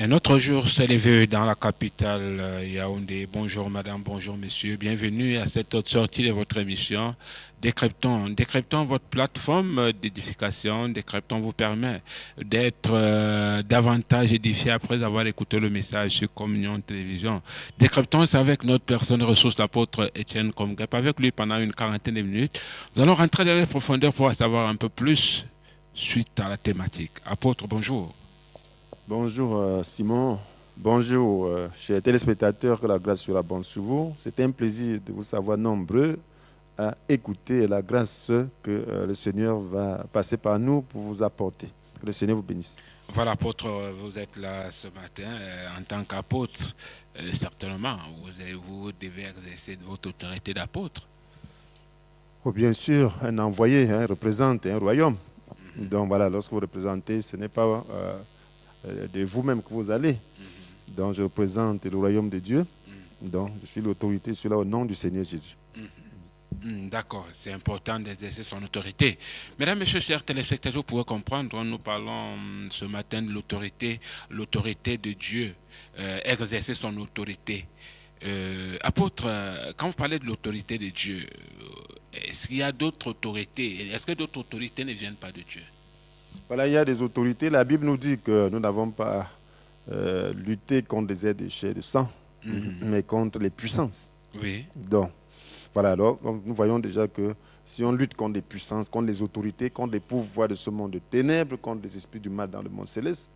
Un autre jour s'est levé dans la capitale Yaoundé. Bonjour madame, bonjour monsieur. Bienvenue à cette autre sortie de votre émission. Décryptons. Décryptons votre plateforme d'édification. Décryptons vous permet d'être davantage édifié après avoir écouté le message sur Communion Télévision. Décryptons, c'est avec notre personne ressource, l'apôtre Étienne Komgep. Avec lui pendant une quarantaine de minutes. Nous allons rentrer dans les profondeurs pour en savoir un peu plus suite à la thématique. Apôtre, bonjour. Bonjour Simon, bonjour chers téléspectateurs, que la grâce soit bonne sur vous. C'est un plaisir de vous savoir nombreux à écouter la grâce que le Seigneur va passer par nous pour vous apporter. Que le Seigneur vous bénisse. Voilà, apôtre, vous êtes là ce matin en tant qu'apôtre. Certainement, vous devez exercer votre autorité d'apôtre. Oh, bien sûr, un envoyé représente un royaume. Donc voilà, lorsque vous représentez, ce n'est pas de vous-même que vous allez. Donc je représente le royaume de Dieu. Donc je suis l'autorité sur là au nom du Seigneur Jésus. D'accord, c'est important d'exercer son autorité. Mesdames, Messieurs, chers téléspectateurs, vous pouvez comprendre, nous parlons ce matin de l'autorité de Dieu, exercer son autorité. Apôtre, quand vous parlez de l'autorité de Dieu, est-ce qu'il y a d'autres autorités? Est-ce que d'autres autorités ne viennent pas de Dieu? Voilà, il y a des autorités. La Bible nous dit que nous n'avons pas lutter contre des êtres de chair et de sang, mais contre les puissances. Oui. Donc, voilà, alors nous voyons déjà que si on lutte contre les puissances, contre les autorités, contre les pouvoirs de ce monde de ténèbres, contre les esprits du mal dans le monde céleste,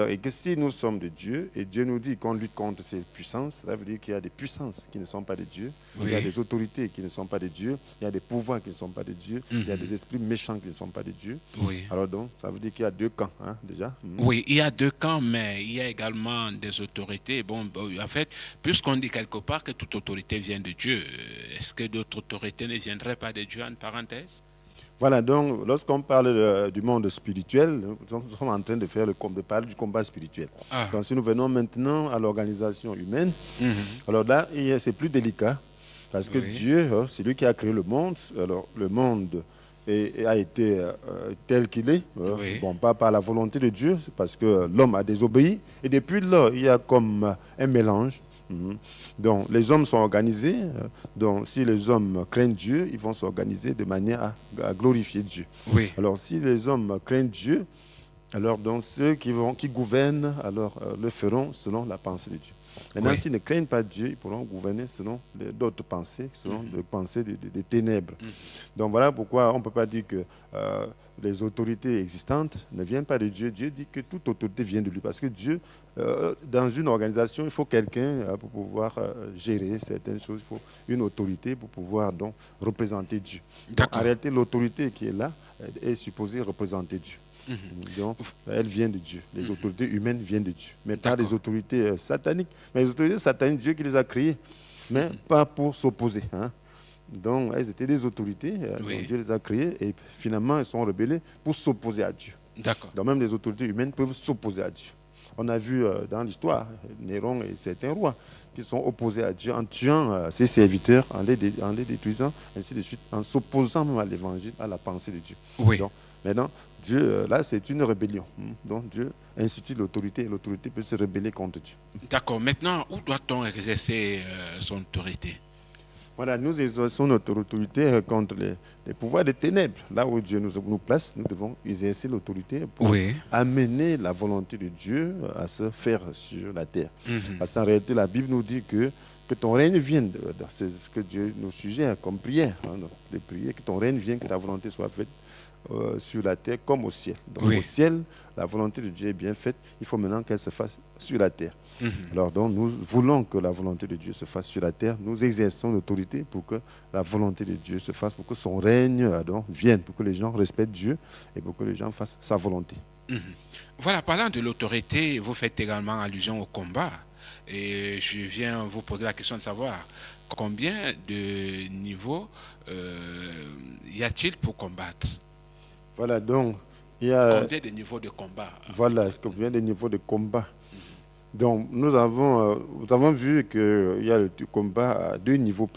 et que si nous sommes de Dieu, et Dieu nous dit qu'on lutte contre ces puissances, ça veut dire qu'il y a des puissances qui ne sont pas de Dieu, il y a des autorités qui ne sont pas de Dieu, il y a des pouvoirs qui ne sont pas de Dieu, il y a des esprits méchants qui ne sont pas de Dieu. Oui. Alors donc, ça veut dire qu'il y a deux camps, déjà. Oui, il y a deux camps, mais il y a également des autorités. Bon, en fait, puisqu'on dit quelque part que toute autorité vient de Dieu, est-ce que d'autres autorités ne viendraient pas de Dieu, en parenthèse? Voilà, donc lorsqu'on parle du monde spirituel, nous sommes en train de parler du combat spirituel. Donc si nous venons maintenant à l'organisation humaine, alors là, c'est plus délicat, parce que Dieu, c'est lui qui a créé le monde. Alors le monde a été tel qu'il est, bon, pas par la volonté de Dieu, c'est parce que l'homme a désobéi. Et depuis là, il y a comme un mélange. Donc les hommes sont organisés, donc si les hommes craignent Dieu, ils vont s'organiser de manière à glorifier Dieu. Oui. Alors si les hommes craignent Dieu, alors donc ceux qui gouvernent alors le feront selon la pensée de Dieu. Maintenant, s'ils ne craignent pas Dieu, ils pourront gouverner selon d'autres pensées, selon les pensées des ténèbres. Donc voilà pourquoi on ne peut pas dire que les autorités existantes ne viennent pas de Dieu. Dieu dit que toute autorité vient de lui. Parce que Dieu, dans une organisation, il faut quelqu'un pour pouvoir gérer certaines choses. Il faut une autorité pour pouvoir donc représenter Dieu. Donc, en réalité, l'autorité qui est là est supposée représenter Dieu. Donc, elle vient de Dieu. Les autorités humaines viennent de Dieu. Mais pas des autorités sataniques. Mais les autorités sataniques, Dieu qui les a créées, mais pas pour s'opposer. Donc, elles étaient des autorités, donc Dieu les a créées, et finalement, elles sont rebellées pour s'opposer à Dieu. D'accord. Donc, même les autorités humaines peuvent s'opposer à Dieu. On a vu dans l'histoire Néron et certains rois qui sont opposés à Dieu en tuant ses serviteurs, en les détruisant, ainsi de suite, en s'opposant même à l'évangile, à la pensée de Dieu. Oui. Donc, maintenant, Dieu, là, c'est une rébellion. Donc, Dieu institue l'autorité et l'autorité peut se rebeller contre Dieu. D'accord. Maintenant, où doit-on exercer son autorité? Voilà, nous exerçons notre autorité contre les pouvoirs des ténèbres. Là où Dieu nous place, nous devons exercer l'autorité pour amener la volonté de Dieu à se faire sur la terre. Parce qu'en réalité, la Bible nous dit que ton règne vienne. C'est ce que Dieu nous suggère comme prière. De prier, que ton règne vienne, que ta volonté soit faite sur la terre comme au ciel. Donc au ciel, la volonté de Dieu est bien faite. Il faut maintenant qu'elle se fasse sur la terre. Alors donc, nous voulons que la volonté de Dieu se fasse sur la terre. Nous exerçons l'autorité pour que la volonté de Dieu se fasse, pour que son règne vienne, pour que les gens respectent Dieu et pour que les gens fassent sa volonté. Voilà, parlant de l'autorité, vous faites également allusion au combat. Et je viens vous poser la question de savoir combien de niveaux y a-t-il pour combattre? Voilà, donc il y a... Combien de niveaux de combat? Voilà, combien de niveaux de combat? Donc, nous avons vu qu'il y a le combat à deux niveaux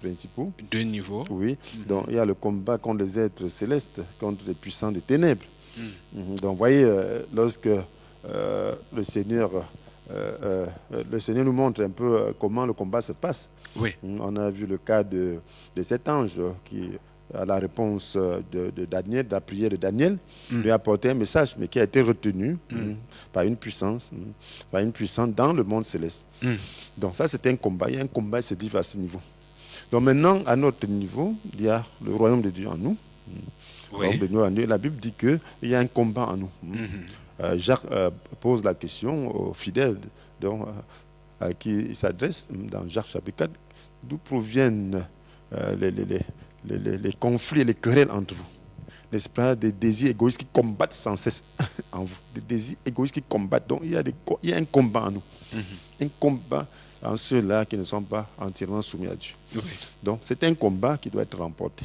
principaux. Deux niveaux? Oui. Donc, il y a le combat contre les êtres célestes, contre les puissants des ténèbres. Donc, vous voyez, lorsque le Seigneur nous montre un peu comment le combat se passe. Oui. On a vu le cas de cet ange qui, à la réponse de Daniel, de la prière de Daniel, lui a apporté un message, mais qui a été retenu par une puissance dans le monde céleste. Donc ça, c'est un combat. Il y a un combat qui se livre à ce niveau. Donc maintenant, à notre niveau, il y a le royaume de Dieu en nous. Oui. La Bible dit qu'il y a un combat en nous. Jacques pose la question aux fidèles à qui il s'adresse dans Jacques chapitre 4, d'où proviennent les conflits et les querelles entre vous. N'est-ce pas, des désirs égoïstes qui combattent sans cesse en vous. Des désirs égoïstes qui combattent. Donc il y a un combat en nous. Un combat en ceux-là qui ne sont pas entièrement soumis à Dieu. Oui. Donc c'est un combat qui doit être remporté.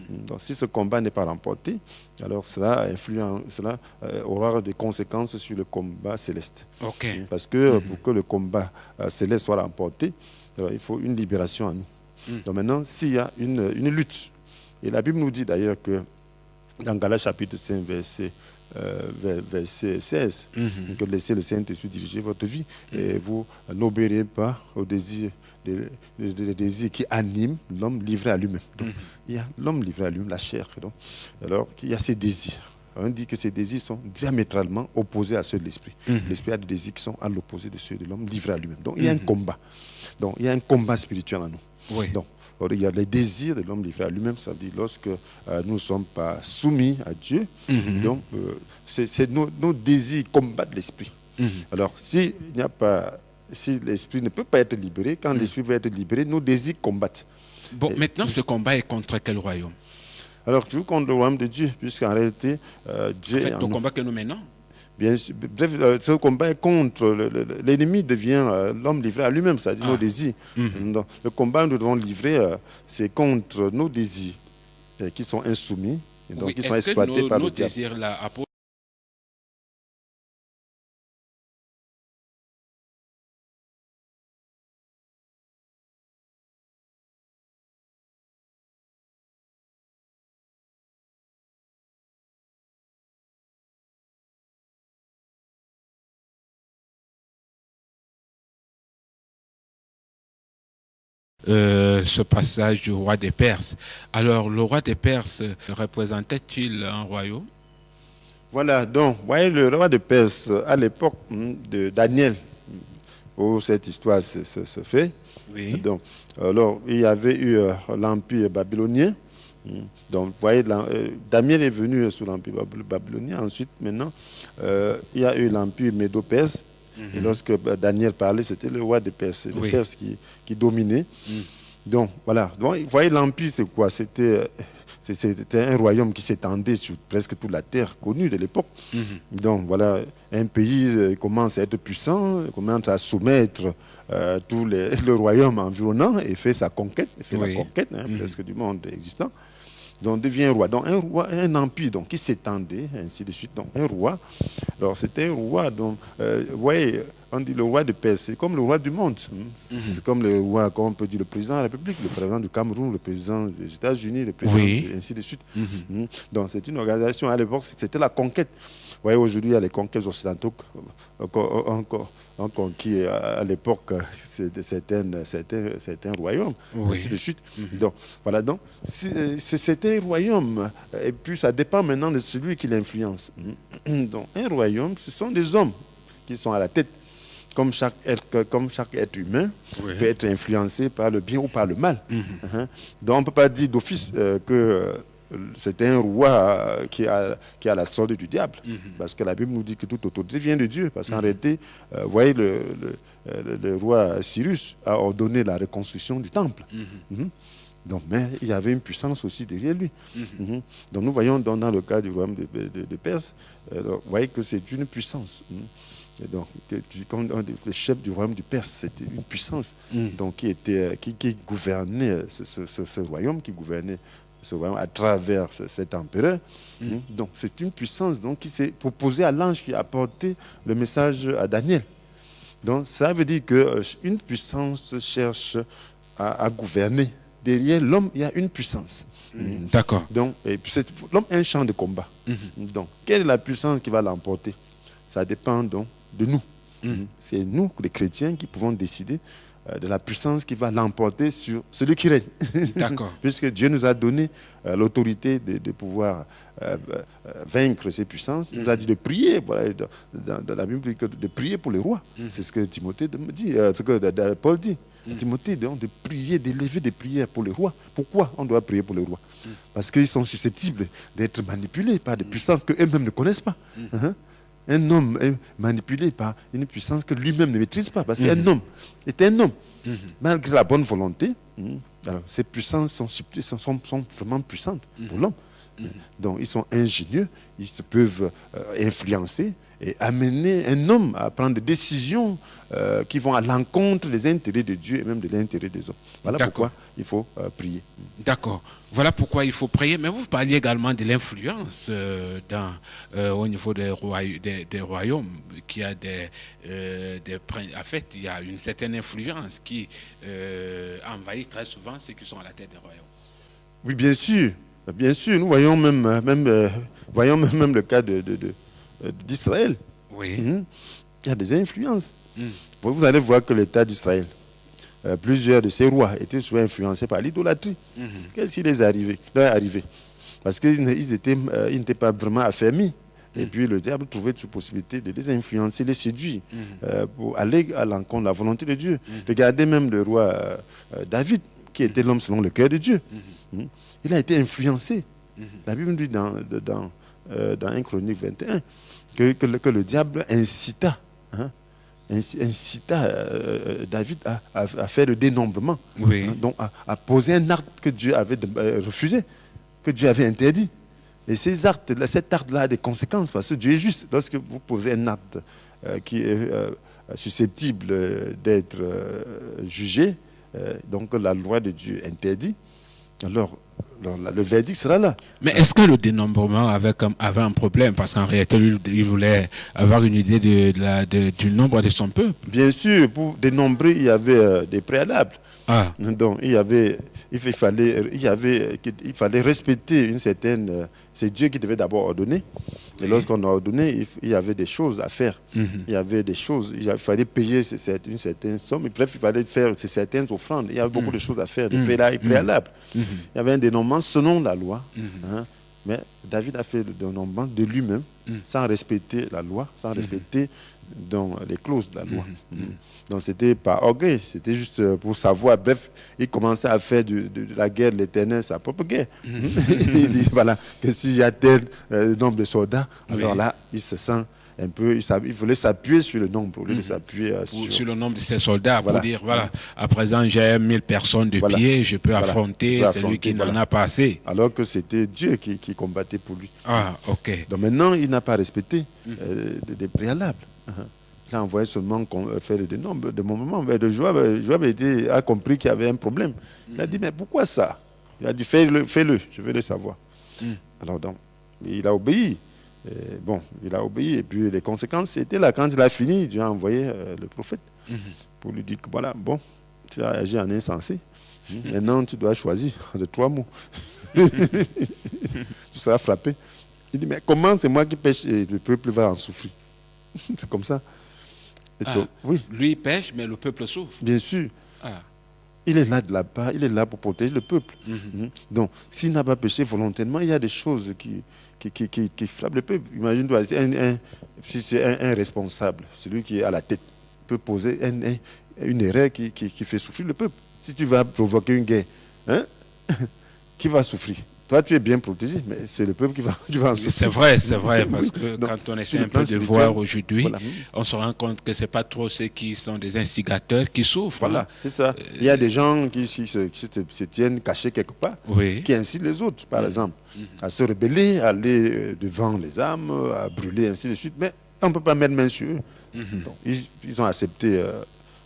Donc si ce combat n'est pas remporté, alors cela aura des conséquences sur le combat céleste. Okay. Parce que pour que le combat céleste soit remporté, alors, il faut une libération en nous. Donc maintenant, s'il y a une lutte, et la Bible nous dit d'ailleurs que dans Galates chapitre 5, verset 16, que laissez le Saint-Esprit diriger votre vie et vous n'obéirez pas aux désirs, les désirs qui animent l'homme livré à lui-même. Donc, il y a l'homme livré à lui-même, la chair. Donc, alors qu'il y a ces désirs. On dit que ces désirs sont diamétralement opposés à ceux de l'esprit. L'esprit a des désirs qui sont à l'opposé de ceux de l'homme livré à lui-même. Donc il y a un combat. Donc il y a un combat spirituel en nous. Oui. Donc, il y a les désirs de l'homme livré à lui-même, ça veut dire lorsque nous ne sommes pas soumis à Dieu, donc c'est nos désirs combattent l'esprit. Alors si l'esprit ne peut pas être libéré, quand l'esprit veut être libéré, nos désirs combattent. Bon, maintenant ce combat est contre quel royaume? Alors toujours contre le royaume de Dieu, puisqu'en réalité Dieu est en le nous. combat que nous menons. Bien sûr, bref, ce combat est contre l'ennemi devient l'homme livré à lui-même, c'est-à-dire nos désirs. Donc, le combat que nous devons livrer, c'est contre nos désirs qui sont insoumis, et donc qui sont exploités par le diable. Désirs là, ce passage du roi des Perses. Alors, le roi des Perses représentait-il un royaume? Voilà, donc, vous voyez, le roi des Perses, à l'époque de Daniel, où cette histoire se fait, Oui. donc, alors, il y avait eu l'empire babylonien. Donc, vous voyez, Daniel est venu sous l'empire babylonien. Ensuite, maintenant, il y a eu l'empire médo-perse. Et lorsque Daniel parlait, c'était le roi des Perses, le Perse qui dominait. Donc, voilà. Donc, vous voyez, l'empire, c'est quoi? C'était un royaume qui s'étendait sur presque toute la terre connue de l'époque. Donc, voilà, un pays commence à être puissant, commence à soumettre tout le royaume environnant et fait sa conquête, la conquête presque du monde existant. Donc, devient un roi. Donc, un empire donc, qui s'étendait, ainsi de suite. Donc, un roi. Alors, c'était un roi. Donc, vous voyez, on dit le roi de Perse, c'est comme le roi du monde. C'est comme le roi, comme on peut dire, le président de la République, le président du Cameroun, le président des États-Unis, le président, ainsi de suite. Donc, c'est une organisation. À l'époque, c'était la conquête. Vous voyez, aujourd'hui, il y a les conquêtes occidentaux conquis à l'époque certains royaumes, ainsi de suite. Donc, voilà, donc, c'était un royaume. Et puis, ça dépend maintenant de celui qui l'influence. Donc, un royaume, ce sont des hommes qui sont à la tête. Comme chaque être humain peut être influencé par le bien ou par le mal. Donc, on ne peut pas dire d'office que c'est un roi qui a la solde du diable. Parce que la Bible nous dit que toute autorité vient de Dieu. Parce qu'en réalité, vous voyez, le roi Cyrus a ordonné la reconstruction du temple. Donc, mais il y avait une puissance aussi derrière lui. Donc nous voyons dans le cas du royaume de Perse, alors, vous voyez que c'est une puissance. Et donc, comme le chef du royaume du Perse, c'était une puissance donc, qui gouvernait ce royaume, qui gouvernait ce royaume à travers cet empereur. Donc, c'est une puissance donc, qui s'est opposée à l'ange qui a apporté le message à Daniel. Donc, ça veut dire qu'une puissance cherche à gouverner. Derrière l'homme, il y a une puissance. D'accord. Donc, l'homme a un champ de combat. Donc, quelle est la puissance qui va l'emporter? ça dépend donc de nous. C'est nous, les chrétiens, qui pouvons décider de la puissance qui va l'emporter sur celui qui règne. D'accord. Puisque Dieu nous a donné l'autorité de pouvoir vaincre ces puissances. Il nous a dit de prier. Voilà, dans la Bible, il dit de prier pour les rois. C'est ce que Timothée dit, ce que Paul dit. Timothée, donc, de prier, d'élever des prières pour les rois. Pourquoi on doit prier pour les rois? Parce qu'ils sont susceptibles d'être manipulés par des puissances qu'eux-mêmes ne connaissent pas. Un homme est manipulé par une puissance que lui-même ne maîtrise pas. Parce qu'un homme est un homme. Malgré la bonne volonté, alors, ces puissances sont vraiment puissantes pour l'homme. Donc, ils sont ingénieux, ils peuvent influencer et amener un homme à prendre des décisions qui vont à l'encontre des intérêts de Dieu et même de l'intérêt des hommes. Voilà pourquoi il faut prier. D'accord. Voilà pourquoi il faut prier. Mais vous parliez également de l'influence au niveau des royaumes, qui a en fait, il y a une certaine influence qui envahit très souvent ceux qui sont à la tête des royaumes. Oui, bien sûr. Bien sûr, nous voyons même le cas d'Israël. Oui. Il y a des influences. Vous allez voir que l'État d'Israël, plusieurs de ses rois étaient souvent influencés par l'idolâtrie. Qu'est-ce qui leur est arrivé? Parce qu'ils n'étaient pas vraiment affermis. Et puis le diable trouvait toute possibilité de les influencer, les séduire, pour aller à l'encontre de la volonté de Dieu. Regardez même le roi David, qui était l'homme selon le cœur de Dieu. Il a été influencé. La Bible dit dans 1 Chronique 21 que le diable incita David à faire le dénombrement, donc à poser un acte que Dieu avait refusé, que Dieu avait interdit. Et cet acte-là a des conséquences, parce que Dieu est juste. Lorsque vous posez un acte qui est susceptible d'être jugé, donc la loi de Dieu interdit, alors le verdict sera là. Mais est-ce que le dénombrement avait un problème? Parce qu'en réalité, il voulait avoir une idée du nombre de son peuple. Bien sûr, pour dénombrer, il y avait des préalables. Donc, il fallait respecter une certaine... C'est Dieu qui devait d'abord ordonner. Et lorsqu'on a ordonné, il y avait des choses à faire. Il y avait des choses. Il fallait payer une certaine somme. Et bref, il fallait faire certaines offrandes. Il y avait beaucoup de choses à faire, des préalables. Il y avait un dénombrement selon la loi. Mais David a fait le dénombrement de lui-même, sans respecter la loi, sans respecter les clauses de la loi. Donc c'était pas orgueil, c'était juste pour savoir. Bref, il commençait à faire de la guerre de l'Éternel sa propre guerre. Il dit voilà, que s'il y a tel nombre de soldats, alors là, il se sent un peu, il voulait s'appuyer sur le nombre, au lieu de s'appuyer sur le nombre de ses soldats, pour dire, voilà, à présent j'ai 1000 personnes de pied, je peux affronter celui qui n'en a pas assez. Alors que c'était Dieu qui combattait pour lui. Ok. Donc maintenant, il n'a pas respecté des préalables. Il a envoyé seulement faire le dénombre. De mon moment, Joab a compris qu'il y avait un problème. Il a dit, mais pourquoi ça? Il a dit, fais-le, je veux le savoir. Alors donc, il a obéi. Il a obéi. Et puis les conséquences, c'était là. Quand il a fini, Dieu a envoyé le prophète pour lui dire que voilà, bon, tu as agi en insensé. Maintenant, tu dois choisir de 3 mots. Tu seras frappé. Il dit, mais comment c'est moi qui pêche et le peuple va en souffrir? C'est comme ça. Oui. Lui il pêche, mais le peuple souffre. Bien sûr. Il est là de la part, il est là pour protéger le peuple. Donc, s'il n'a pas péché volontairement, il y a des choses qui frappent le peuple. Imagine-toi, si c'est un responsable, celui qui est à la tête, peut poser une erreur qui fait souffrir le peuple. Si tu vas provoquer une guerre, qui va souffrir? Toi, tu es bien protégé, mais c'est le peuple qui va en souffrir. C'est vrai, parce que donc, quand on essaie un peu de voir aujourd'hui, on se rend compte que ce n'est pas trop ceux qui sont des instigateurs qui souffrent. Voilà, c'est ça. Il y a des gens qui se tiennent cachés quelque part, qui incitent les autres, par exemple, à se rebeller, à aller devant les armes, à brûler, ainsi de suite. Mais on ne peut pas mettre main sur eux. Donc, ils ont accepté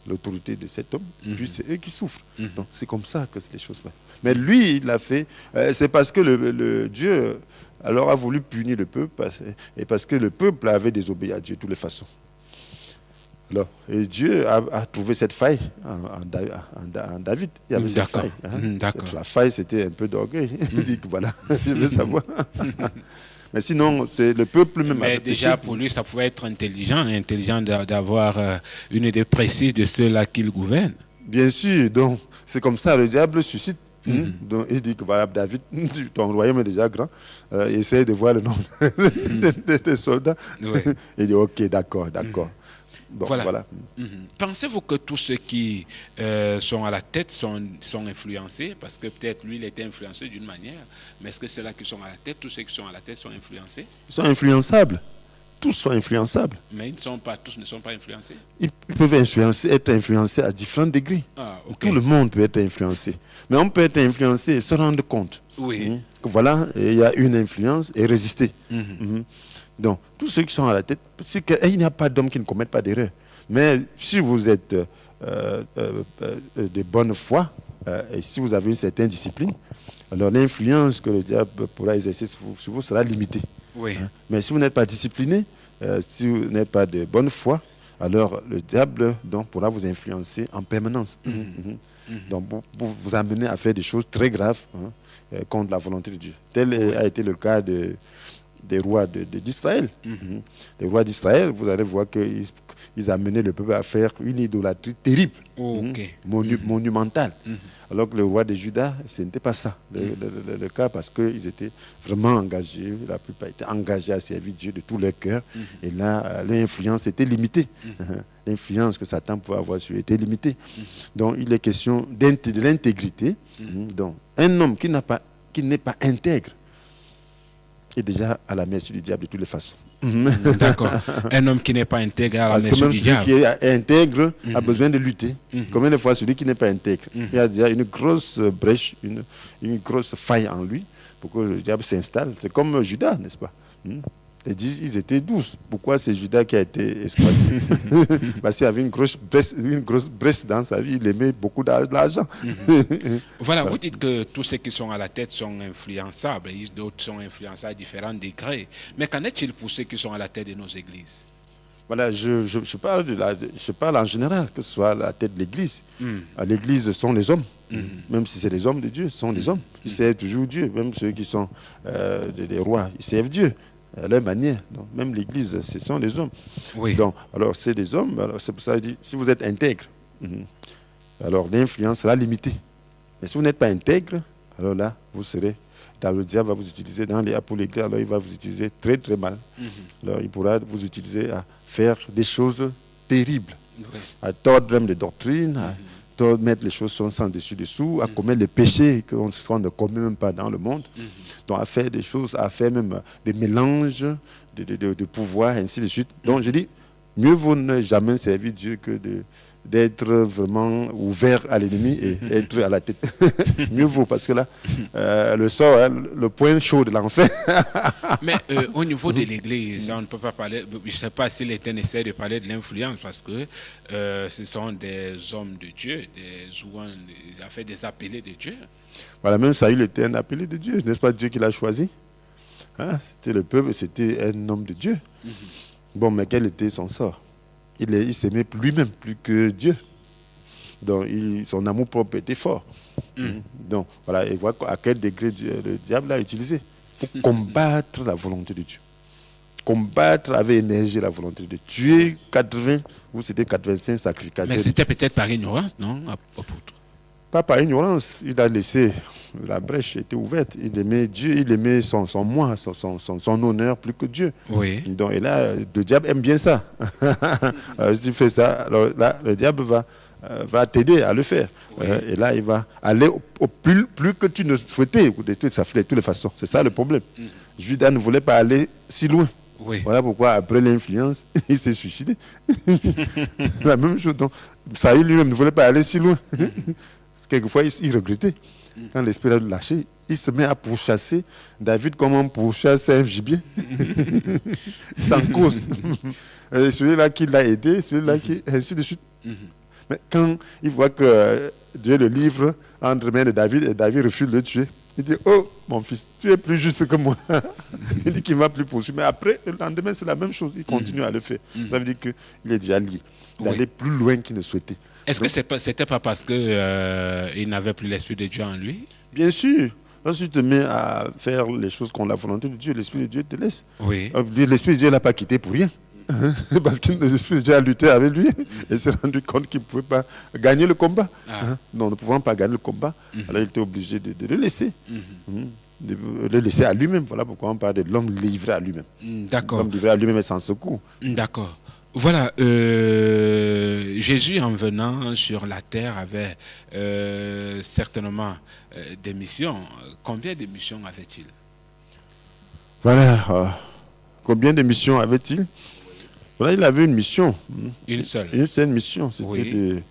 l'autorité de cet homme, puis c'est eux qui souffrent. Donc c'est comme ça que les choses passent. Mais lui, il l'a fait, c'est parce que le Dieu alors a voulu punir le peuple, et parce que le peuple avait désobéi à Dieu de toutes les façons. Alors, et Dieu a trouvé cette faille en David. Il y avait cette faille. La faille, c'était un peu d'orgueil. Il dit que voilà, je veux savoir. Mais sinon, c'est le peuple même. Mais déjà, pour lui, ça pouvait être intelligent d'avoir une idée précise de ceux-là qu'il gouverne. Bien sûr, donc c'est comme ça, le diable suscite. Donc, il dit que voilà, David, ton royaume est déjà grand, essaye de voir le nombre de tes soldats. Oui. Il dit ok, d'accord. Bon, voilà. Pensez-vous que tous ceux qui sont à la tête sont influencés? Parce que peut-être lui, il était influencé d'une manière, mais est-ce que ceux-là qui sont à la tête, tous ceux qui sont à la tête sont influencés? Ils sont influençables. Tous sont influençables. Mais tous ne sont pas influencés. Ils peuvent être influencés à différents degrés. Ah, ok. Tout le monde peut être influencé. Mais on peut être influencé et se rendre compte. Oui. Que voilà, il y a une influence et résister. Donc, tous ceux qui sont à la tête, il n'y a pas d'homme qui ne commette pas d'erreur. Mais si vous êtes de bonne foi, et si vous avez une certaine discipline, alors l'influence que le diable pourra exercer sur vous sera limitée. Oui. Mais si vous n'êtes pas discipliné, si vous n'êtes pas de bonne foi, alors le diable pourra vous influencer en permanence. Donc, pour vous amener à faire des choses très graves contre la volonté de Dieu. Tel a été le cas des rois d'Israël. Les rois d'Israël, vous allez voir qu'ils amenaient le peuple à faire une idolâtrie terrible, monumentale. Alors que le roi de Juda, ce n'était pas ça le cas, parce qu'ils étaient vraiment engagés, la plupart étaient engagés à servir Dieu de tout leur cœur. Et là, l'influence était limitée. L'influence que Satan pouvait avoir sur eux était limitée. Donc, il est question de l'intégrité. Donc, un homme qui n'est pas intègre est déjà à la merci du diable de toutes les façons. D'accord. Un homme qui n'est pas intègre à la merci du diable. Parce que même celui qui est intègre a besoin de lutter. Combien de fois celui qui n'est pas intègre, il y a déjà une grosse brèche, une grosse faille en lui pour que le diable s'installe. C'est comme Judas, n'est-ce pas? Ils étaient 12. Pourquoi c'est Judas qui a été exploité? Parce qu'il y avait une grosse brèche dans sa vie. Il aimait beaucoup d'argent. Voilà, vous dites que tous ceux qui sont à la tête sont influençables. D'autres sont influençables à différents degrés. Mais qu'en est-il pour ceux qui sont à la tête de nos églises? Voilà, je parle en général, que ce soit à la tête de l'église. L'église, ce sont les hommes. Même si c'est les hommes de Dieu, ce sont les hommes. Ils servent toujours Dieu. Même ceux qui sont des rois, ils servent Dieu. À leur manière. Donc, même l'église, ce sont des hommes. Oui. Donc, alors, c'est des hommes. Alors, c'est pour ça que je dis, si vous êtes intègre, alors l'influence sera limitée. Mais si vous n'êtes pas intègre, alors là, vous serez. Le diable va vous utiliser pour l'église, alors il va vous utiliser très, très mal. Alors, il pourra vous utiliser à faire des choses terribles, à tordre même des doctrines, à mettre les choses sans dessus-dessous, à commettre les péchés qu'on ne commet même pas dans le monde. Donc à faire des choses, à faire même des mélanges de pouvoir, ainsi de suite. Donc je dis, mieux vaut ne jamais servir Dieu que d'être vraiment ouvert à l'ennemi et être à la tête. Mieux vaut, parce que là, le sort, le point chaud de l'enfer. Mais au niveau de l'Église, on ne peut pas parler, je ne sais pas s'il était nécessaire de parler de l'influence, parce que ce sont des hommes de Dieu, ils ont fait des appelés de Dieu. Voilà, même Saül était un appelé de Dieu, n'est-ce pas Dieu qui l'a choisi? C'était le peuple, c'était un homme de Dieu. Bon, mais quel était son sort? Il s'aimait lui-même plus que Dieu. Donc, son amour propre était fort. Donc, voilà, et voilà à quel degré le diable l'a utilisé pour combattre la volonté de Dieu. Combattre avec énergie la volonté de Dieu. Tuer 80, ou c'était 85 sacrificateurs. Mais c'était peut-être par ignorance, non, apôtre? Pas par ignorance. Il a laissé, la brèche était ouverte. Il aimait Dieu, il aimait son moi, son honneur plus que Dieu. Oui. Donc, et là, le diable aime bien ça. Alors, si tu fais ça, alors là, le diable va t'aider à le faire. Oui. Et là, il va aller au plus que tu ne souhaitais, de toutes les façons. C'est ça le problème. Judas ne voulait pas aller si loin. Oui. Voilà pourquoi, après l'influence, il s'est suicidé. La même chose. Donc, Saül lui-même ne voulait pas aller si loin. Quelquefois, il regrettait. Quand l'esprit a lâché, il se met à pourchasser David comme on pourchasse un gibier. Sans cause. Celui-là qui l'a aidé, celui-là qui... ainsi de suite. Mais quand il voit que Dieu le livre entre les mains de David, et David refuse de le tuer, il dit, oh, mon fils, tu es plus juste que moi. Il dit qu'il ne va plus poursuivre. Mais après, le lendemain, c'est la même chose. Il continue à le faire. Ça veut dire qu'il est déjà lié. D'aller plus loin qu'il ne souhaitait. Est-ce que ce n'était pas parce qu'il n'avait plus l'Esprit de Dieu en lui? Bien sûr. Lorsque tu te mets à faire les choses contre la volonté de Dieu, l'Esprit de Dieu te laisse. Oui. L'Esprit de Dieu ne l'a pas quitté pour rien. Parce que l'Esprit de Dieu a lutté avec lui et s'est rendu compte qu'il ne pouvait pas gagner le combat. Non, ne pouvant pas gagner le combat, alors il était obligé de le laisser. De le laisser à lui-même. Voilà pourquoi on parle de l'homme livré à lui-même. D'accord. L'homme livré à lui-même et sans secours. D'accord. Voilà, Jésus en venant sur la terre avait certainement des missions. Combien de missions avait-il? Voilà. Combien de missions avait-il? Voilà, il avait une mission. Une seule. Une seule mission. C'était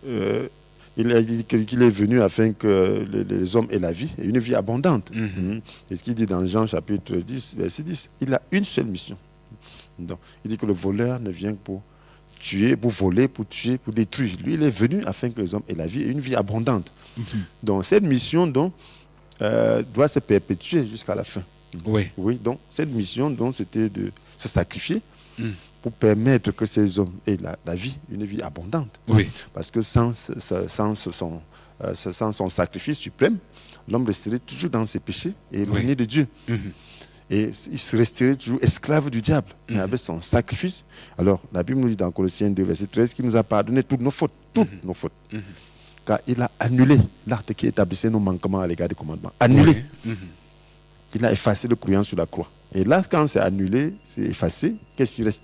Oui. il a dit qu'il est venu afin que les hommes aient la vie, et une vie abondante. C'est ce qu'il dit dans Jean chapitre 10, verset 10. Il a une seule mission. Donc, il dit que le voleur ne vient que pour tuer, pour voler, pour tuer, pour détruire. Lui, il est venu afin que les hommes aient la vie et une vie abondante. Donc, cette mission doit se perpétuer jusqu'à la fin. Oui. Oui, donc, cette mission, c'était de se sacrifier pour permettre que ces hommes aient la vie, une vie abondante. Oui. Parce que sans son sacrifice suprême, l'homme resterait toujours dans ses péchés et éloigné de Dieu. Et il resterait toujours esclave du diable. Mais avec son sacrifice, alors la Bible nous dit dans Colossiens 2, verset 13, qu'il nous a pardonné toutes nos fautes. Toutes nos fautes. Car il a annulé l'acte qui établissait nos manquements à l'égard des commandements. Annulé. Il a effacé le croyant sur la croix. Et là, quand c'est annulé, c'est effacé, qu'est-ce qui reste?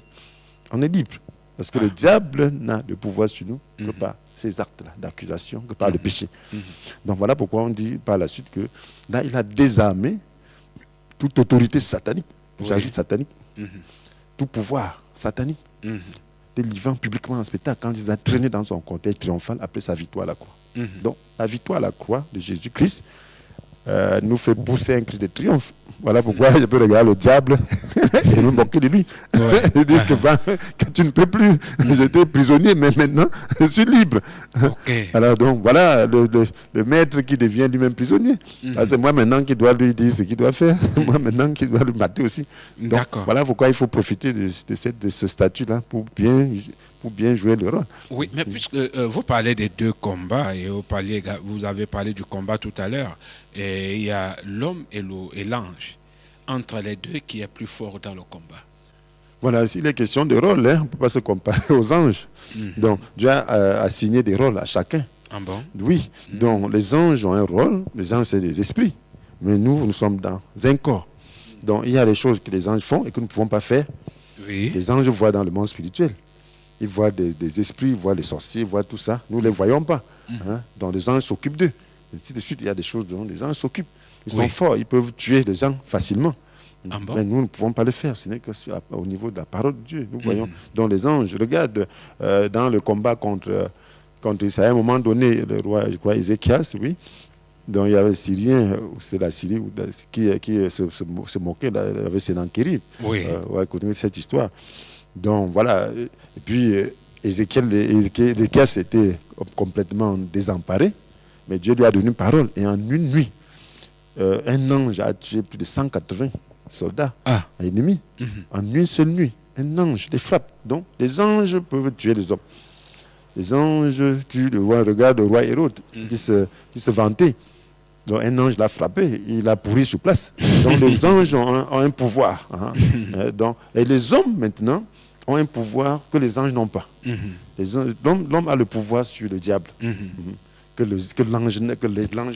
On est libre. Parce que le diable n'a de pouvoir sur nous que par ces actes-là d'accusation, que par le péché. Donc voilà pourquoi on dit par la suite que là, il a désarmé toute autorité satanique, j'ajoute satanique, tout pouvoir satanique, délivrant publiquement en spectacle quand il a traîné dans son cortège triomphal après sa victoire à la croix. Donc la victoire à la croix de Jésus-Christ nous fait pousser un cri de triomphe. Voilà pourquoi je peux regarder le diable et me moquer de lui. Et dire que tu ne peux plus. J'étais prisonnier, mais maintenant, je suis libre. Alors donc, voilà le maître qui devient lui-même prisonnier. C'est moi maintenant qui dois lui dire ce qu'il doit faire. Moi maintenant qui dois le mater aussi. Donc, voilà pourquoi il faut profiter de ce statut-là pour bien jouer le rôle. Oui, mais puisque vous parlez des deux combats, et vous avez parlé du combat tout à l'heure, et il y a l'homme et l'ange. Entre les deux, qui est plus fort dans le combat? Voilà, s'il est question de rôle, on ne peut pas se comparer aux anges. Donc, Dieu a assigné des rôles à chacun. Ah bon? Oui, donc les anges ont un rôle, les anges c'est des esprits, mais nous sommes dans un corps. Donc, il y a des choses que les anges font et que nous ne pouvons pas faire. Oui. Les anges voient dans le monde spirituel. Ils voient des esprits, ils voient les sorciers, ils voient tout ça. Nous ne les voyons pas. Donc les anges s'occupent d'eux. Et ainsi de suite, il y a des choses dont les anges s'occupent. Ils sont forts, ils peuvent tuer les gens facilement. Mais nous ne pouvons pas le faire. Ce n'est que au niveau de la parole de Dieu. Nous voyons. Donc les anges, regarde, dans le combat contre Israël, à un moment donné, le roi, je crois, Ézéchias, oui. Donc il y avait les Syriens, c'est la Syrie qui se moquait avec Sénankérib. Oui. On va continuer cette histoire. Donc voilà, et puis Ézéchias était complètement désemparé, mais Dieu lui a donné une parole. Et en une nuit, un ange a tué plus de 180 soldats ennemis. En une seule nuit, un ange les frappe. Donc les anges peuvent tuer les hommes. Les anges tuent le roi. Regarde le roi Hérode qui se vantait. Donc un ange l'a frappé, il a pourri sur place. Donc les anges ont un pouvoir. Et les hommes maintenant ont un pouvoir que les anges n'ont pas. L'homme a le pouvoir sur le diable, que l'ange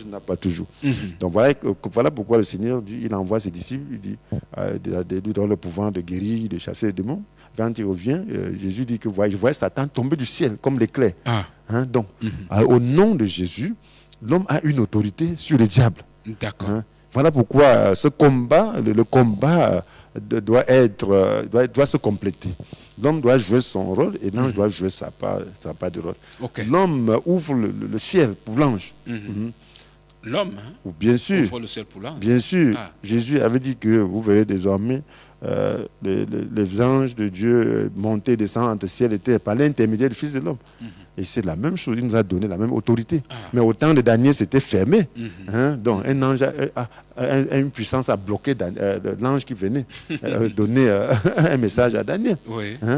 n'a pas toujours. Donc voilà pourquoi le Seigneur dit, il envoie ses disciples, il dit, dans le pouvoir de guérir, de chasser les démons. Quand il revient, Jésus dit que je vois Satan tomber du ciel comme l'éclair. Donc, au nom de Jésus, l'homme a une autorité sur le diable. D'accord. Voilà pourquoi ce combat, le combat doit se compléter. L'homme doit jouer son rôle et l'ange doit jouer sa part de rôle. L'homme ouvre le ciel pour l'ange. L'homme bien sûr, ouvre le ciel pour l'ange. Bien sûr. Jésus avait dit que vous verrez désormais les anges de Dieu montaient et descendaient entre ciel et terre par l'intermédiaire du Fils de l'homme. Et c'est la même chose, il nous a donné la même autorité. Mais au temps de Daniel, c'était fermé. Donc un ange a une puissance à bloquer l'ange qui venait donner un message à Daniel.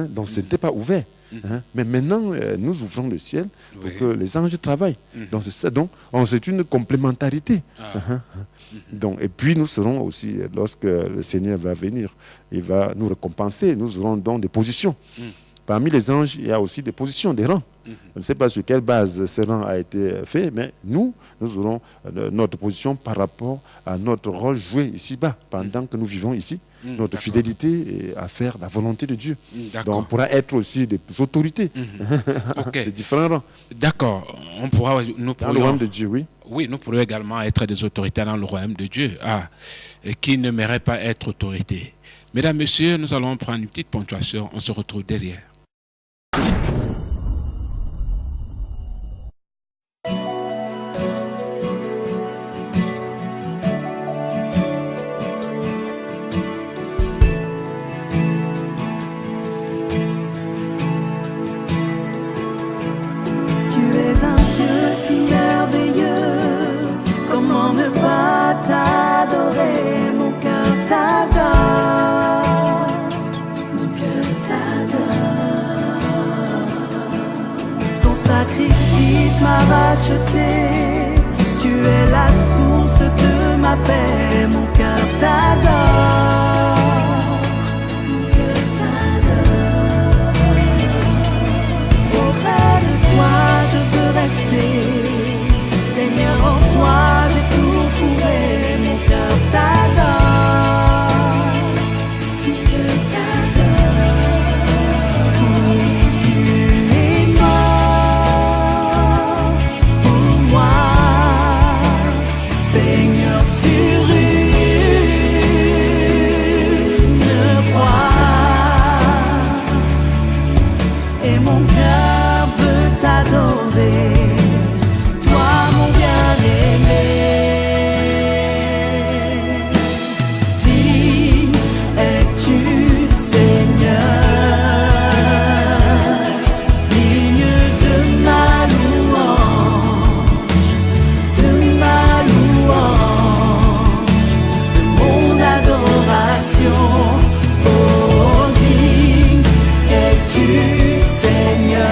Donc ce n'était pas ouvert. Mais maintenant, nous ouvrons le ciel pour que les anges travaillent. Donc c'est ça. Donc c'est une complémentarité. Donc, et puis nous serons aussi, lorsque le Seigneur va venir, il va nous récompenser. Nous aurons donc des positions. Parmi les anges, il y a aussi des positions, des rangs. Je ne sais pas sur quelle base ce rang a été fait, mais nous aurons notre position par rapport à notre rôle joué ici-bas, pendant que nous vivons ici. Notre fidélité est à faire la volonté de Dieu. Donc on pourra être aussi des autorités de différents rangs. D'accord. Dans le royaume de Dieu, oui. Oui, nous pourrions également être des autorités dans le royaume de Dieu. Et qui n'aimerait pas être autorité. Mesdames, Messieurs, nous allons prendre une petite ponctuation. On se retrouve derrière. Tu es la source de ma paix, mon cœur t'adore. Mon cœur t'adore. Auprès de toi je veux rester, Seigneur, en toi j'ai tout trouvé, mon cœur t'adore. Mon cœur t'adore. Oui, tu es mort pour moi, Seigneur, sur une croix, et mon cœur veut t'adorer, toi mon bien-aimé. Dis, es-tu Seigneur, digne de ma louange, de mon adoration. Oh, digne es-tu Seigneur,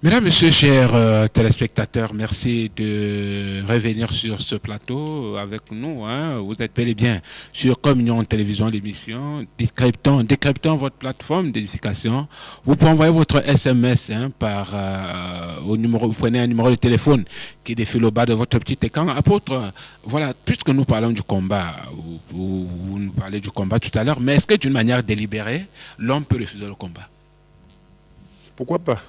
Mesdames, Messieurs, chers téléspectateurs, merci de revenir sur ce plateau avec nous. Hein. Vous êtes bel et bien sur Communion Télévision, l'émission décryptant votre plateforme d'édification. Vous pouvez envoyer votre SMS au numéro. Vous prenez un numéro de téléphone qui défile au bas de votre petit écran. Apôtre, voilà, puisque nous parlons du combat, vous nous parlez du combat tout à l'heure, mais est-ce que d'une manière délibérée, l'homme peut refuser le combat? Pourquoi pas?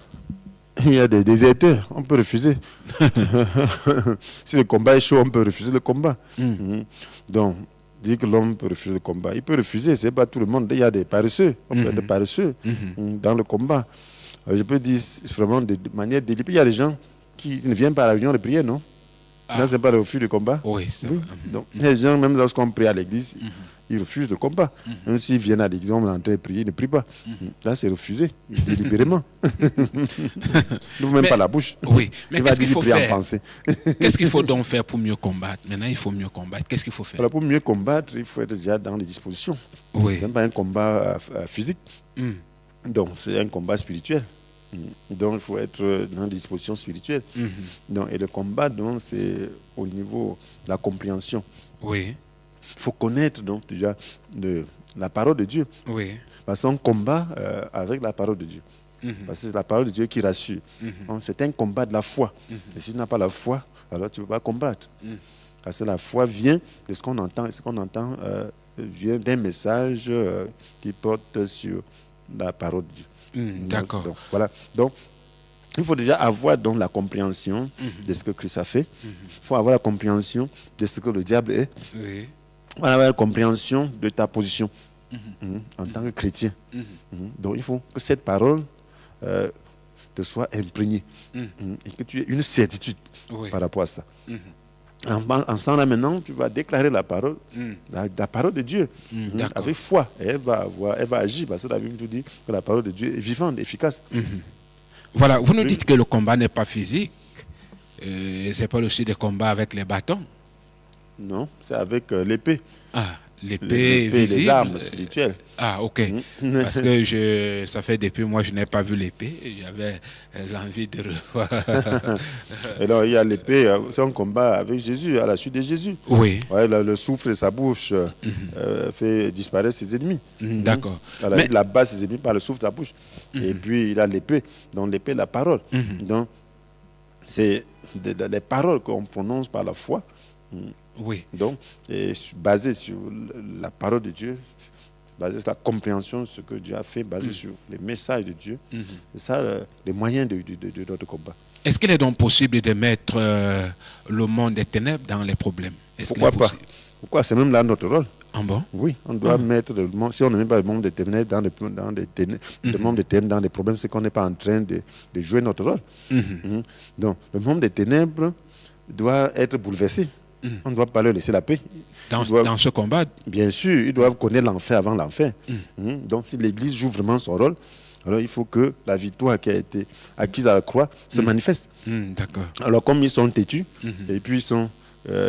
Il y a des déserteurs, on peut refuser. Si le combat est chaud, on peut refuser le combat. Donc, dire que l'homme peut refuser le combat, il peut refuser, c'est pas tout le monde. Il y a des paresseux, on peut être des paresseux dans le combat. Je peux dire vraiment de manière délibérée. Il y a des gens qui ne viennent pas à la réunion de prière, non? Là, ce n'est pas le refus du combat. Oui, c'est vrai. Donc, les gens, même lorsqu'on prie à l'église, ils refusent le combat. Même s'ils viennent à l'église, on est en train de prier, ils ne prient pas. Là, c'est refusé, délibérément. N'ouvre même pas la bouche. Oui, mais il qu'est-ce qu'il faut faire? Penser. Qu'est-ce qu'il faut donc faire pour mieux combattre? Maintenant, il faut mieux combattre. Qu'est-ce qu'il faut faire? Alors, pour mieux combattre, il faut être déjà dans les dispositions. Oui. Ce n'est pas un combat physique. Donc, c'est un combat spirituel. Donc, il faut être dans des dispositions spirituelles. Donc, et le combat, donc, c'est au niveau de la compréhension. Oui. Il faut connaître, donc, déjà la parole de Dieu. Oui. Parce qu'on combat avec la parole de Dieu. Parce que c'est la parole de Dieu qui rassure. Donc, c'est un combat de la foi. Et si tu n'as pas la foi, alors tu ne peux pas combattre. Parce que la foi vient de ce qu'on entend. Et ce qu'on entend vient d'un message qui porte sur la parole de Dieu. D'accord. Donc, voilà. Donc, il faut déjà avoir donc, la compréhension de ce que Christ a fait. Il faut avoir la compréhension de ce que le diable est. Oui. Il faut avoir la compréhension de ta position en tant que chrétien. Donc, il faut que cette parole te soit imprégnée et que tu aies une certitude par rapport à ça. En ce là maintenant, tu vas déclarer la parole, la parole de Dieu, avec foi. Et elle va agir, parce que la Bible nous dit que la parole de Dieu est vivante, efficace. Voilà, vous nous dites que le combat n'est pas physique. C'est pas aussi des combats avec les bâtons? Non, c'est avec l'épée. Ah, l'épée visible. Les armes spirituelles. Ah, ok. Parce que ça fait depuis moi, je n'ai pas vu l'épée. J'avais l'envie de revoir. Et donc, il y a l'épée, c'est un combat avec Jésus, à la suite de Jésus. Oui. Ouais, le souffle de sa bouche fait disparaître ses ennemis. D'accord. Il abat ses ennemis par le souffle de sa bouche. Et puis, il a l'épée. Donc, l'épée, la parole. Donc, c'est les paroles qu'on prononce par la foi. Oui. Donc, basé sur la parole de Dieu, basé sur la compréhension de ce que Dieu a fait, basé sur les messages de Dieu. C'est ça, les moyens de notre combat. Est-ce qu'il est donc possible de mettre le monde des ténèbres dans les problèmes? Pourquoi pas? Pourquoi? C'est même là notre rôle. Ah bon? Oui, on doit mettre le monde. Si on ne met pas le monde des ténèbres dans le monde des ténèbres dans des problèmes, c'est qu'on n'est pas en train de jouer notre rôle. Donc, le monde des ténèbres doit être bouleversé. On ne doit pas leur laisser la paix. Dans ce combat? Bien sûr, ils doivent connaître l'enfer avant l'enfer. Donc, si l'Église joue vraiment son rôle, alors il faut que la victoire qui a été acquise à la croix se manifeste. D'accord. Alors, comme ils sont têtus, et puis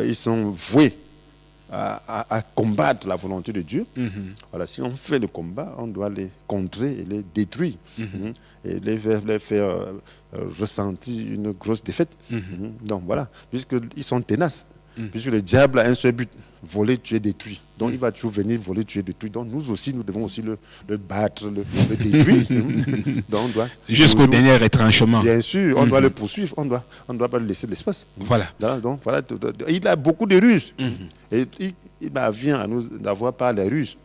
ils sont voués à combattre la volonté de Dieu, voilà, si on fait le combat, on doit les contrer et les détruire. Et les faire ressentir une grosse défaite. Donc, voilà, puisqu'ils sont tenaces. Puisque le diable a un seul but, voler, tuer, détruire. Donc il va toujours venir voler, tuer, détruire. Donc nous aussi, nous devons aussi le battre, le détruire. Donc on doit jusqu'au dernier retranchement. Bien sûr, on doit le poursuivre, on doit pas lui laisser de l'espace. Voilà. Donc voilà, il a beaucoup de ruses. Et il vient à nous d'avoir par les ruses.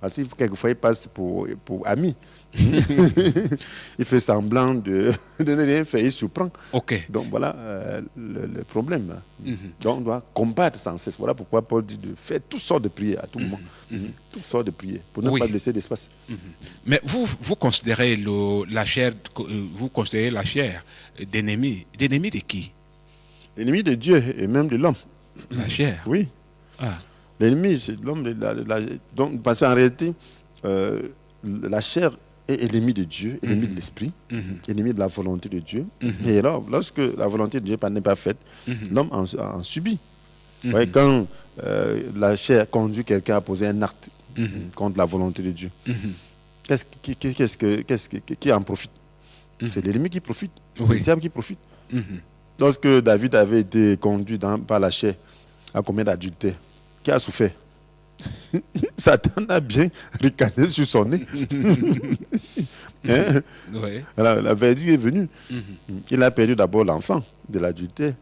Parce que quelquefois il passe pour ami. Il fait semblant de ne rien faire, il surprend. Ok. Donc voilà le problème. Donc on doit combattre sans cesse. Voilà pourquoi Paul dit de faire toutes sortes de prières à tout moment. Toutes sortes de prières pour ne pas laisser d'espace. Mais vous considérez la chair, d'ennemi de qui? L'ennemi de Dieu et même de l'homme. La chair? Oui. Ah. L'ennemi, c'est l'homme. Donc, parce qu'en réalité, la chair est ennemi de Dieu, ennemi de l'esprit, ennemi de la volonté de Dieu. Et alors, lorsque la volonté de Dieu n'est pas faite, l'homme en subit. Ouais, quand la chair conduit quelqu'un à poser un acte contre la volonté de Dieu, qui en profite? C'est l'ennemi qui profite. C'est Oui. le diable qui profite. Mhm. Lorsque David avait été conduit par la chair à commettre l'adultère, qui a souffert? Satan a bien ricané sur son nez. Hein? Oui. Alors, la verdict est venue. Mhm. Il a perdu d'abord l'enfant de l'adultère.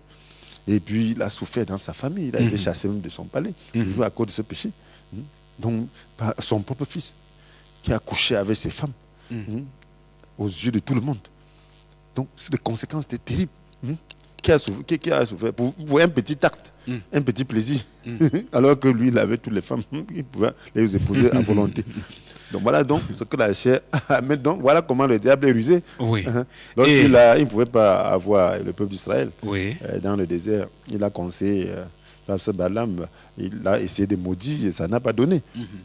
Et puis, il a souffert dans sa famille. Il a été chassé même de son palais, toujours à cause de ce péché. Donc, par son propre fils, qui a couché avec ses femmes, aux yeux de tout le monde. Donc, c'est des conséquences terribles. Qui a souffert pour un petit acte, un petit plaisir, alors que lui, il avait toutes les femmes, il pouvait les épouser à volonté. Donc voilà donc ce que la chair a. Mais donc voilà comment le diable est rusé. Oui. Lorsqu'il il ne pouvait pas avoir le peuple d'Israël Oui. dans le désert, il a conseillé ce Balaam, il a essayé de maudire et ça n'a pas donné.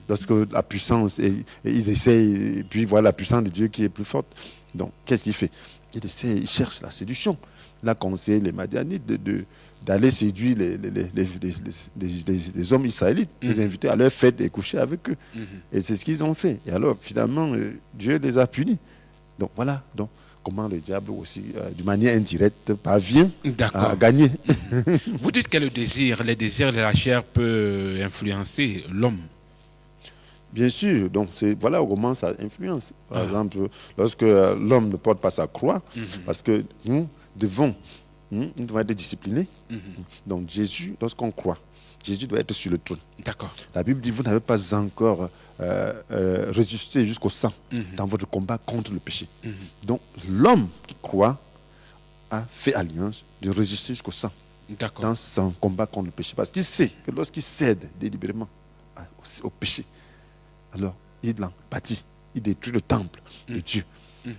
Lorsque la puissance, ils essayent, et puis voilà la puissance de Dieu qui est plus forte. Donc qu'est-ce qu'il fait? Il cherche la séduction. Il a conseillé les Madianites d'aller séduire les hommes israélites, les inviter à leur fête et coucher avec eux. Et c'est ce qu'ils ont fait. Et alors, finalement, Dieu les a punis. Donc voilà donc, comment le diable aussi, d'une manière indirecte, parvient à gagner. Vous dites que les désirs de la chair peuvent influencer l'homme. Bien sûr, donc voilà comment ça influence. Par exemple, lorsque l'homme ne porte pas sa croix, parce que nous devons être disciplinés. Donc Jésus, lorsqu'on croit, Jésus doit être sur le trône. D'accord. La Bible dit, vous n'avez pas encore résisté jusqu'au sang dans votre combat contre le péché. Donc l'homme qui croit a fait alliance de résister jusqu'au sang dans son combat contre le péché. Parce qu'il sait que lorsqu'il cède délibérément au péché, alors il en pâtit, il détruit le temple de Dieu.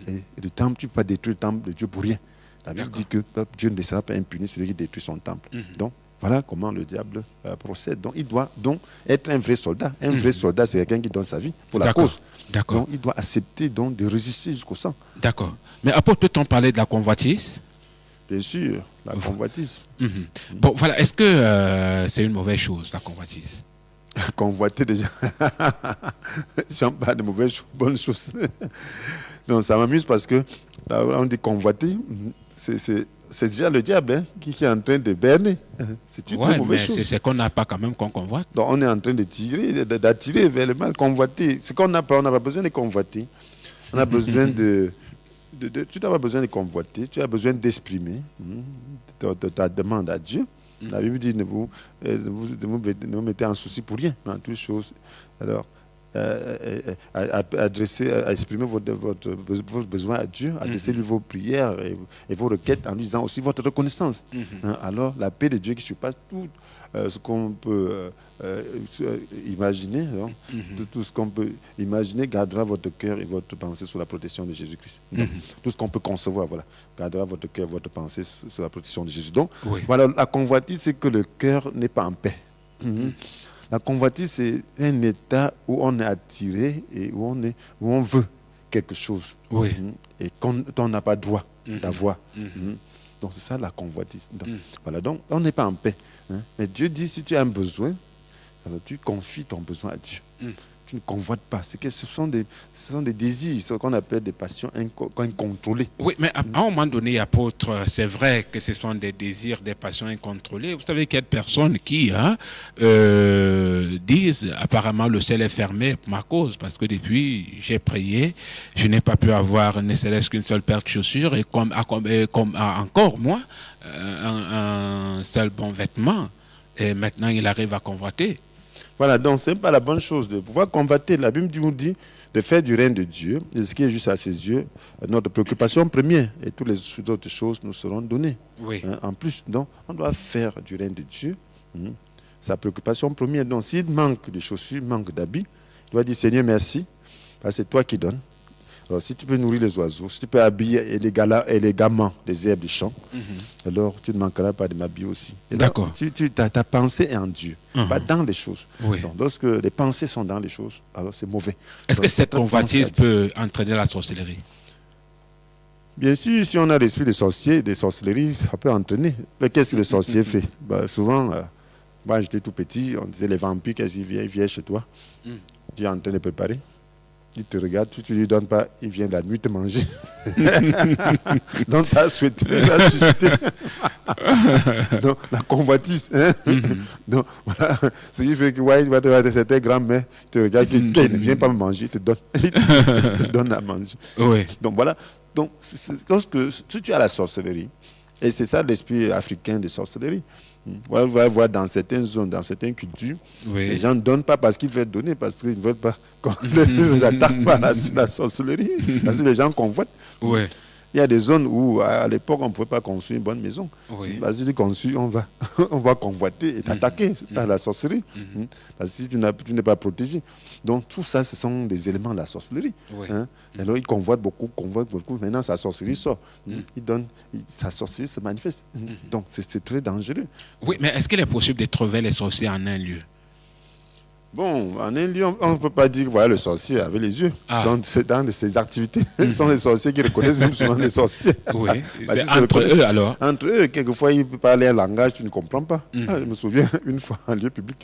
Et le temple, tu ne peux pas détruire le temple de Dieu pour rien. La Bible dit que Dieu ne laissera pas impuni celui qui détruit son temple. Donc, voilà comment le diable procède. Donc, il doit donc être un vrai soldat. Un vrai soldat, c'est quelqu'un qui donne sa vie pour la cause. Donc, il doit accepter donc de résister jusqu'au sang. D'accord. Mais apôtre, peut-on parler de la convoitise? Bien sûr, la convoitise. Bon, voilà. Est-ce que c'est une mauvaise chose, la convoitise? Convoiter déjà. Si on parle de mauvaises choses, bonnes choses. Donc, ça m'amuse parce que là, on dit convoiter, c'est déjà le diable qui est en train de berner. C'est une très mauvaise chose. C'est ce qu'on n'a pas quand même qu'on convoite. Donc on est en train de tirer, d'attirer vers le mal, convoiter. Ce qu'on n'a pas, on n'a pas besoin de convoiter. On a besoin tu n'as pas besoin de convoiter, tu as besoin d'exprimer ta demande à Dieu. La Bible dit, ne vous mettez en souci pour rien, dans toutes choses. Alors, à exprimer vos besoins à Dieu, adressez-lui vos prières et vos requêtes en lui disant aussi votre reconnaissance. Alors la paix de Dieu qui surpasse tout ce qu'on peut imaginer, tout ce qu'on peut imaginer, gardera votre cœur et votre pensée sous la protection de Jésus-Christ. Tout ce qu'on peut concevoir, voilà, gardera votre cœur et votre pensée sous la protection de Jésus. Donc, voilà, la convoitise, c'est que le cœur n'est pas en paix. La convoitise, c'est un état où on est attiré et où on veut quelque chose. Et qu'on n'a pas droit d'avoir. Donc c'est ça la convoitise. Donc, voilà, donc on n'est pas en paix. Mais Dieu dit, si tu as un besoin, alors tu confies ton besoin à Dieu. Tu ne convoites pas. C'est que ce sont des désirs, ce qu'on appelle des passions incontrôlées. Oui, mais à un moment donné, apôtre, c'est vrai que ce sont des désirs, des passions incontrôlées. Vous savez qu'il y a des personnes qui disent apparemment le ciel est fermé pour ma cause, parce que depuis j'ai prié, je n'ai pas pu avoir ne serait-ce qu'une seule paire de chaussures et comme encore moins un seul bon vêtement. Et maintenant il arrive à convoiter. Voilà, donc ce n'est pas la bonne chose de pouvoir convoiter. La Bible nous dit de faire du règne de Dieu, et ce qui est juste à ses yeux, notre préoccupation première, et toutes les autres choses nous seront données. En plus, donc, on doit faire du règne de Dieu, sa préoccupation première. Donc, s'il manque de chaussures, manque d'habits, il doit dire, Seigneur, merci, parce que c'est toi qui donnes. Alors, si tu peux nourrir les oiseaux, si tu peux habiller élégamment les herbes du champ, alors tu ne manqueras pas de m'habiller aussi. D'accord. Ta pensée est en Dieu, pas dans les choses. Donc, lorsque les pensées sont dans les choses, alors c'est mauvais. Est-ce que cette convoitise peut entraîner la sorcellerie? Bien sûr, si on a l'esprit des sorciers, des sorcelleries, ça peut entraîner. Mais qu'est-ce que le sorcier fait? Souvent, moi j'étais tout petit, on disait les vampires, qu'est-ce qu'ils viennent chez toi? Tu es en train de préparer. Il te regarde, tu ne lui donnes pas, il vient la nuit te manger. Donc ça a suscité donc, la convoitise. Hein? Donc voilà, ce qui fait que il va te voir certains grands-mères, il te regarde, il ne vient pas me manger, il te donne, il te donne à manger. Oui. Donc voilà, donc lorsque si tu as la sorcellerie, et c'est ça l'esprit africain de sorcellerie. On va voir dans certaines zones, dans certaines cultures, les gens ne donnent pas parce qu'ils veulent donner, parce qu'ils ne veulent pas qu'on les attaque par la sorcellerie. Parce que les gens convoitent. Oui. Il y a des zones où, à l'époque, on ne pouvait pas construire une bonne maison. Oui. Parce que tu construis, on va convoiter et t'attaquer par la sorcellerie. Parce que si tu n'es pas protégé. Donc, tout ça, ce sont des éléments de la sorcellerie. Oui. Hein? Alors, ils convoitent beaucoup. Maintenant, sa sorcellerie sort. Sa sorcellerie se manifeste. Donc, c'est très dangereux. Oui, mais est-ce qu'il est possible de trouver les sorciers en un lieu? Bon, en un lieu, on ne peut pas dire que voilà le sorcier avec les yeux. C'est dans ces activités. Ce sont les sorciers qui reconnaissent même souvent les sorciers. Oui, c'est entre eux alors. Entre eux, quelquefois, ils peuvent parler un langage que tu ne comprends pas. Je me souviens, une fois, en lieu public,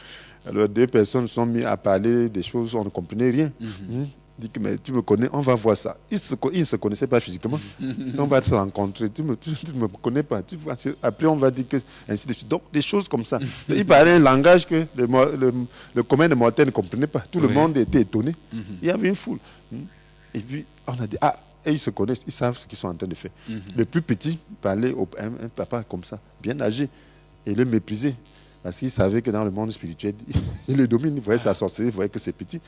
alors 2 personnes sont mises à parler des choses, on ne comprenait rien. Dit que mais tu me connais, on va voir ça. Ils ne se connaissaient pas physiquement. On va se rencontrer. Tu ne me connais pas. Après, on va dire que ainsi de suite. Donc, des choses comme ça. Ils parlaient un langage que le commun des mortels ne comprenait pas. Tout le monde était étonné. Il y avait une foule. Et puis, on a dit, et ils se connaissent, ils savent ce qu'ils sont en train de faire. Le plus petit parlait à un papa comme ça, bien âgé, et le mépriser. Parce qu'il savait que dans le monde spirituel, il le domine, il voyait sa sorcellerie, il voyait que c'est petit.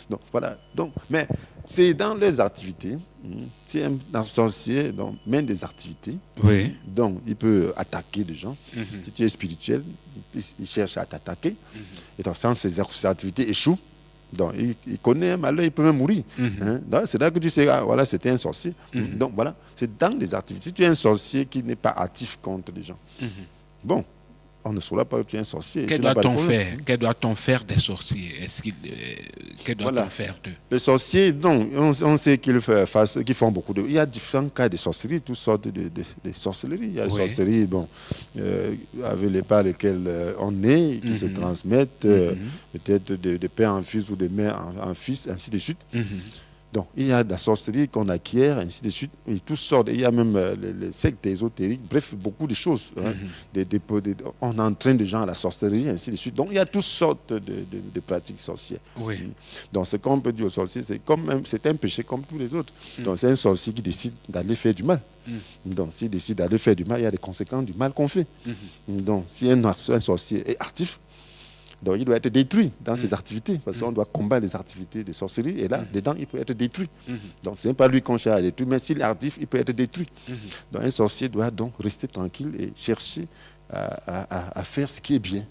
Donc, voilà. Donc, mais c'est dans les activités. Si un sorcier mène des activités, donc il peut attaquer des gens. Si tu es spirituel, il cherche à t'attaquer. Et donc, sans ces activités échouent, donc il connaît un malheur, il peut même mourir. C'est là que tu sais, voilà, c'était un sorcier. Donc voilà, c'est dans les activités. Si tu es un sorcier qui n'est pas actif contre les gens, bon, on ne saura pas que tu es un sorcier. Que doit-on faire? Que doit-on faire des sorciers? Que doit-on faire d'eux? Les sorciers, donc, on sait qu'ils font beaucoup de... Il y a différents cas de sorcellerie, toutes sortes de sorcelleries. Il y a des sorcelleries, par lesquelles on naît, qui se transmettent, peut-être de père en fils ou de mère en fils, ainsi de suite. Donc, il y a de la sorcellerie qu'on acquiert, ainsi de suite. Et toutes sortes. Il y a même les sectes ésotériques. Bref, beaucoup de choses. On entraîne des gens à la sorcellerie, ainsi de suite. Donc, il y a toutes sortes de pratiques sorcières. Donc, ce qu'on peut dire aux sorciers, c'est un péché comme tous les autres. Donc, c'est un sorcier qui décide d'aller faire du mal. Donc, s'il décide d'aller faire du mal, il y a des conséquences du mal qu'on fait. Donc, si un sorcier est actif, donc il doit être détruit dans ses activités, parce qu'on doit combattre les activités de sorcellerie, et là, dedans, il peut être détruit. Donc ce n'est pas lui qu'on cherche à détruire, mais s'il est actif, il peut être détruit. Donc un sorcier doit donc rester tranquille et chercher à faire ce qui est bien.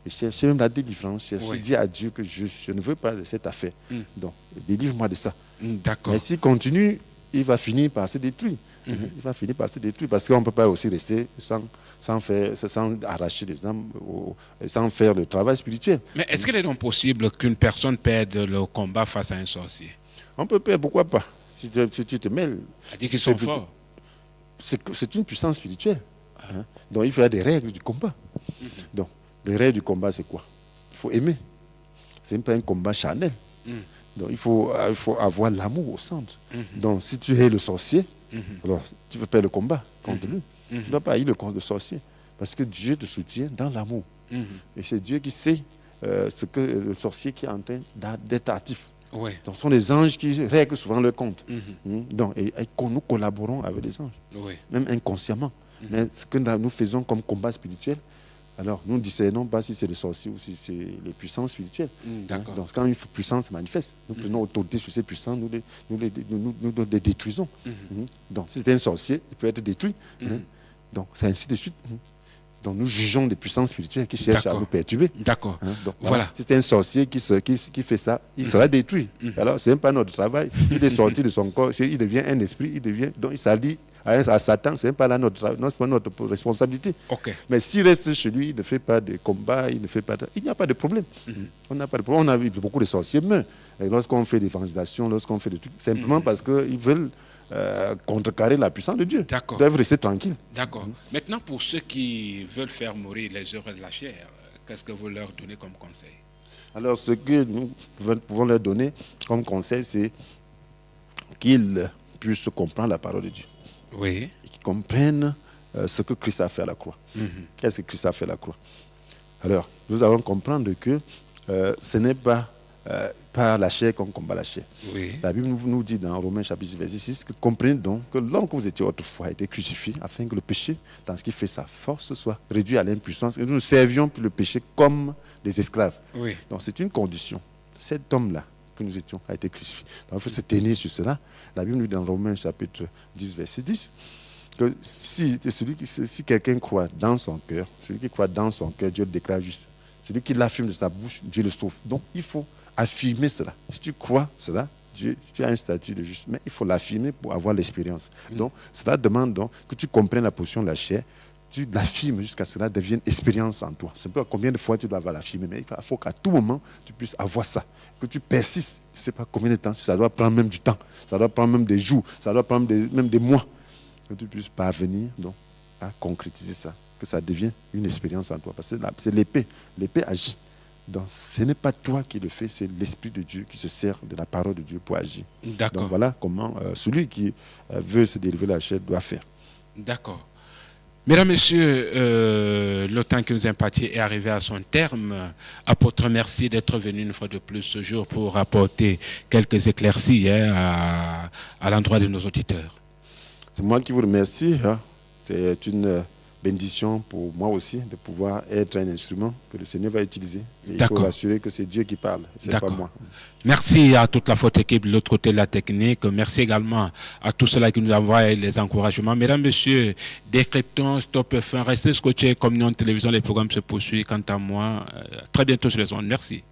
Et chercher même la délivrance, chercher dire à Dieu que je ne veux pas de cette affaire. Donc délivre-moi de ça. Mais s'il continue, il va finir par se détruire. Il va finir par se détruire, parce qu'on ne peut pas aussi rester sans arracher les âmes, sans faire le travail spirituel. Mais est-ce qu'il est donc possible qu'une personne perde le combat face à un sorcier? On peut perdre, pourquoi pas? Si tu te mêles. Elle dit qu'ils sont forts. C'est une puissance spirituelle. Donc il faut avoir des règles du combat. Donc les règles du combat, c'est quoi? Il faut aimer. Ce n'est pas un combat charnel. Donc il faut avoir l'amour au centre. Donc si tu es le sorcier, alors tu peux perdre le combat contre lui. Tu ne dois pas haïr le sorcier. Parce que Dieu te soutient dans l'amour. Et c'est Dieu qui sait ce que le sorcier qui est en train d'être actif. Donc ce sont les anges qui règlent souvent leur compte. Donc, et nous collaborons avec les anges. Même inconsciemment. Mais ce que nous faisons comme combat spirituel, alors nous ne discernons pas si c'est le sorcier ou si c'est les puissances spirituelles. Donc quand une puissance se manifeste, nous prenons autorité sur ces puissances, nous les détruisons. Donc si c'est un sorcier, il peut être détruit. Donc c'est ainsi de suite. Donc nous jugeons des puissances spirituelles qui cherchent à nous perturber. Donc, voilà. Si c'est un sorcier qui fait ça, il sera détruit. Alors ce n'est pas notre travail. Il est sorti de son corps, il devient un esprit, donc il s'allie à Satan, ce n'est pas là notre responsabilité. Mais s'il reste chez lui, il ne fait pas de combat, il n'y a pas de problème. On n'a pas de problème. On a vu beaucoup de sorciers meurent. Lorsqu'on fait l'évangélisation, lorsqu'on fait des trucs, simplement parce qu'ils veulent contrecarrer la puissance de Dieu. Ils doivent rester tranquilles. Maintenant, pour ceux qui veulent faire mourir les œuvres de la chair, qu'est-ce que vous leur donnez comme conseil? Alors, ce que nous pouvons leur donner comme conseil, c'est qu'ils puissent comprendre la parole de Dieu. Oui. Et qu'ils comprennent ce que Christ a fait à la croix. Qu'est-ce que Christ a fait à la croix? Alors, nous allons comprendre que ce n'est pas par la chair qu'on combat la chair. Oui. La Bible nous dit dans Romains chapitre 6, verset 6 que comprenez donc que l'homme que vous étiez autrefois a été crucifié afin que le péché, dans ce qui fait sa force, soit réduit à l'impuissance et nous nous servions pour le péché comme des esclaves. Oui. Donc c'est une condition. Cet homme-là que nous étions a été crucifié. Donc il faut se tenir sur cela. La Bible nous dit dans Romains chapitre 10, verset 10 que si quelqu'un croit dans son cœur, celui qui croit dans son cœur, Dieu le déclare juste. Celui qui l'affirme de sa bouche, Dieu le sauve. Donc il faut affirmer cela. Si tu crois cela, tu as un statut de juste, mais il faut l'affirmer pour avoir l'expérience. Donc cela demande donc que tu comprennes la position de la chair, tu l'affirmes jusqu'à ce que cela devienne expérience en toi. C'est pas combien de fois tu dois avoir l'affirmer, mais il faut qu'à tout moment tu puisses avoir ça, que tu persistes. Je ne sais pas combien de temps, ça doit prendre même du temps, ça doit prendre même des jours, ça doit prendre même des mois, que tu puisses parvenir donc à concrétiser ça, que ça devienne une expérience en toi. Parce que c'est l'épée agit. Donc ce n'est pas toi qui le fais, c'est l'Esprit de Dieu qui se sert de la parole de Dieu pour agir. D'accord. Donc voilà comment celui qui veut se délivrer de la chair doit faire. D'accord. Mesdames, Messieurs, le temps qui nous est imparti est arrivé à son terme. Apôtre, merci d'être venu une fois de plus ce jour pour apporter quelques éclaircies à l'endroit de nos auditeurs. C'est moi qui vous remercie. C'est une bénédiction pour moi aussi de pouvoir être un instrument que le Seigneur va utiliser. Et il faut assurer que c'est Dieu qui parle, c'est pas moi. Merci à toute la forte équipe de l'autre côté de la technique. Merci également à tous ceux-là qui nous envoient les encouragements. Mesdames, Messieurs, décryptons Stop F1. Restez scotchés comme nous en télévision. Les programmes se poursuivent. Quant à moi, très bientôt sur les ondes. Merci.